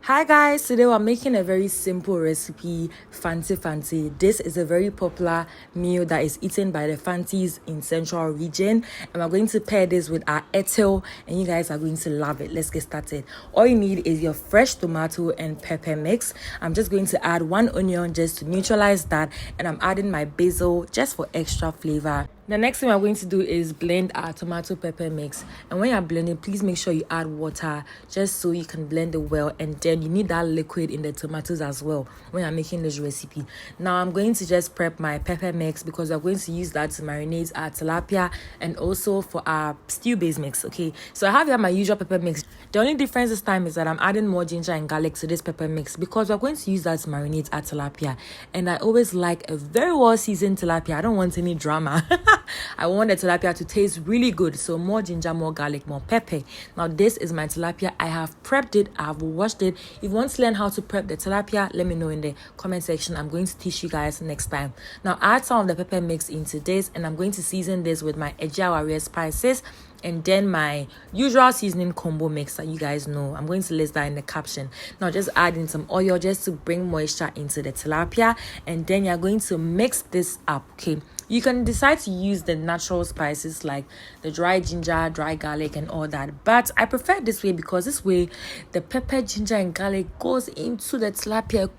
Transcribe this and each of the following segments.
Hi guys, today we're making a very simple recipe, Fante. This is a very popular meal that is eaten by the Fantes in Central region, and we're going to pair this with our etel, and you guys are going to love it. Let's get started. All you need is your fresh tomato and pepper mix. I'm just going to add 1 onion just to neutralize that, and I'm adding my basil just for extra flavor. The next thing we're going to do is blend our tomato pepper mix, and when you're blending, please make sure you add water just so you can blend it well, and then you need that liquid in the tomatoes as well when you're making this recipe. Now I'm going to just prep my pepper mix because we're going to use that to marinate our tilapia and also for our stew base mix. Okay, so I have here my usual pepper mix. The only difference this time is that I'm adding more ginger and garlic to this pepper mix because we're going to use that to marinate our tilapia, and I always like a very well seasoned tilapia. I don't want any drama. I want the tilapia to taste really good, so more ginger, more garlic, more pepper. Now this is my tilapia. I have prepped it, I have washed it. If you want to learn how to prep the tilapia, let me know in the comment section. I'm going to teach you guys next time. Now add some of the pepper mix into this, and I'm going to season this with my EGYE spices and then my usual seasoning combo mix that you guys know. I'm going to list that in the caption. Now just add in some oil just to bring moisture into the tilapia, and then you're going to mix this up. Okay, you can decide to use the natural spices like the dry ginger, dry garlic and all that, but I prefer this way because this way the pepper, ginger and garlic goes into the tilapia.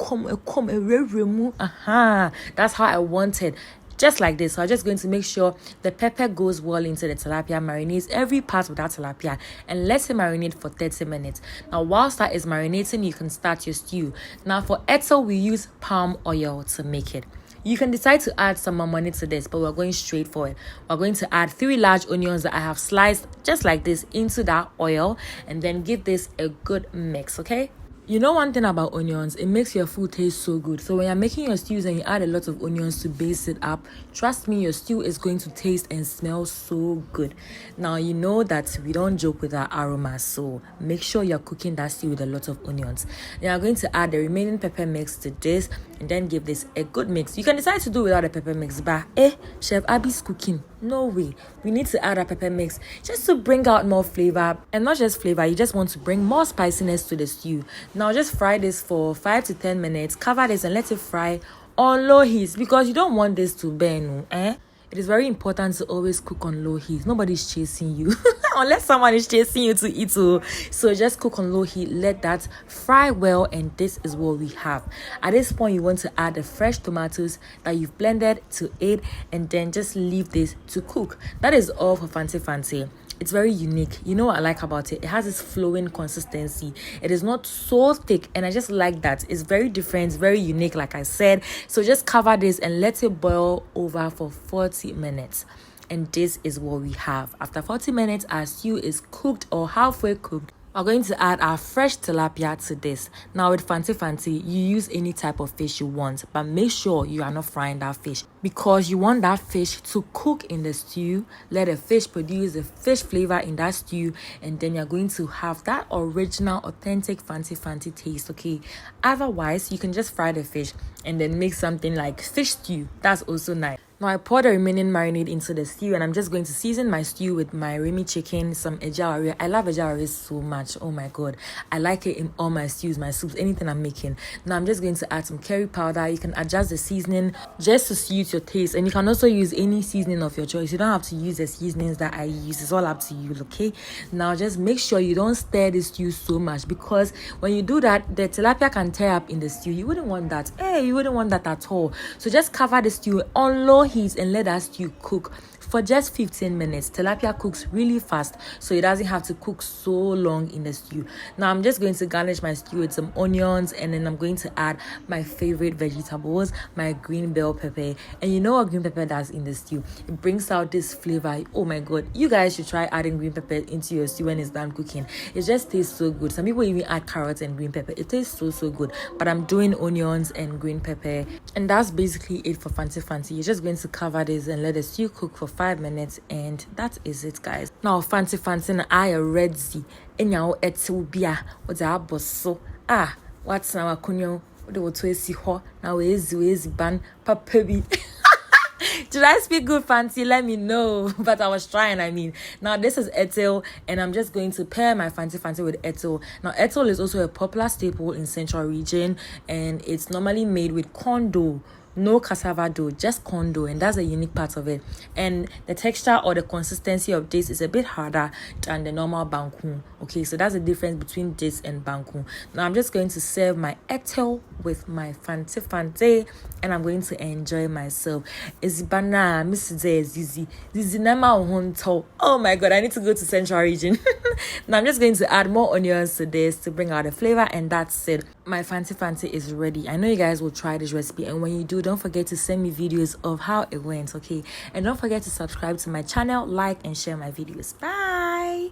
That's how I want it. Just like this. So I'm just going to make sure the pepper goes well into the tilapia, marinates every part of that tilapia, and let it marinate for 30 minutes. Now whilst that is marinating, you can start your stew. Now for etel, we use palm oil to make it. You can decide to add some more money to this, but we're going straight for it. We're going to add 3 large onions that I have sliced just like this into that oil, and then give this a good mix. Okay, you know one thing about onions, it makes your food taste so good. So when you're making your stews and you add a lot of onions to base it up, trust me, your stew is going to taste and smell so good. Now you know that we don't joke with our aromas, so make sure you're cooking that stew with a lot of onions. Then you're going to add the remaining pepper mix to this, and then give this a good mix. You can decide to do without the pepper mix, but Chef Abby's cooking. No way. We need to add a pepper mix just to bring out more flavor, and not just flavor, you just want to bring more spiciness to the stew. Now just fry this for 5 to 10 minutes. Cover this and let it fry on low heat because you don't want this to burn. It is very important to always cook on low heat. Nobody's chasing you unless someone is chasing you to eat. So just cook on low heat, let that fry well, and this is what we have. At this point, you want to add the fresh tomatoes that you've blended to it, and then just leave this to cook. That is all for Fante. It's very unique. You know what I like about it? It has this flowing consistency. It is not so thick, and I just like that. It's very different, very unique, like I said. So just cover this and let it boil over for 40 minutes. And this is what we have. After 40 minutes, our stew is cooked or halfway cooked. We're going to add our fresh tilapia to this. Now with Fante, you use any type of fish you want, but make sure you are not frying that fish because you want that fish to cook in the stew. Let the fish produce the fish flavor in that stew, and then you're going to have that original, authentic Fante taste. Okay. Otherwise, you can just fry the fish and then make something like fish stew. That's also nice. Now I pour the remaining marinade into the stew, and I'm just going to season my stew with my REMIE chicken, some EGYE. I love EGYE so much. Oh my god, I like it in all my stews, my soups, anything I'm making. Now I'm just going to add some curry powder. You can adjust the seasoning just to suit your taste, and you can also use any seasoning of your choice. You don't have to use the seasonings that I use. It's all up to you. Okay, now just make sure you don't stir the stew so much, because when you do that, the tilapia can tear up in the stew. You wouldn't want that. You wouldn't want that at all. So just cover the stew on low heat and let that stew cook for just 15 minutes. Tilapia cooks really fast, so it doesn't have to cook so long in the stew. Now I'm just going to garnish my stew with some onions, and then I'm going to add my favorite vegetables, my green bell pepper. And you know what green pepper does in the stew? It brings out this flavor. Oh my god, you guys should try adding green pepper into your stew when it's done cooking. It just tastes so good. Some people even add carrots and green pepper. It tastes so good, but I'm doing onions and green pepper, and that's basically it for Fante. You're just going to cover this and let the stew cook for 5 minutes, and that is it, guys. Now Fante na I ready enyawo etel bia what the aboso what's now akunyo the to esi ho na we ezi ban papa bi Did I speak good, Fante? Let me know. But I was trying, I mean. Now, this is ethyl, and I'm just going to pair my Fante with ethyl. Now, ethyl is also a popular staple in Central region, and it's normally made with corn dough. No cassava dough, just corn dough, and that's a unique part of it. And the texture or the consistency of this is a bit harder than the normal banku. Okay, so that's the difference between this and banku. Now I'm just going to serve my ethyl with my Fante, and I'm going to enjoy myself. Izibana, Mrs. Zizi Nama Honto. Oh my god, I need to go to Central region. Now I'm just going to add more onions to this to bring out the flavor, and that's it. My Fante is ready. I know you guys will try this recipe, and when you do, don't forget to send me videos of how it went, okay? And don't forget to subscribe to my channel, like, and share my videos. Bye.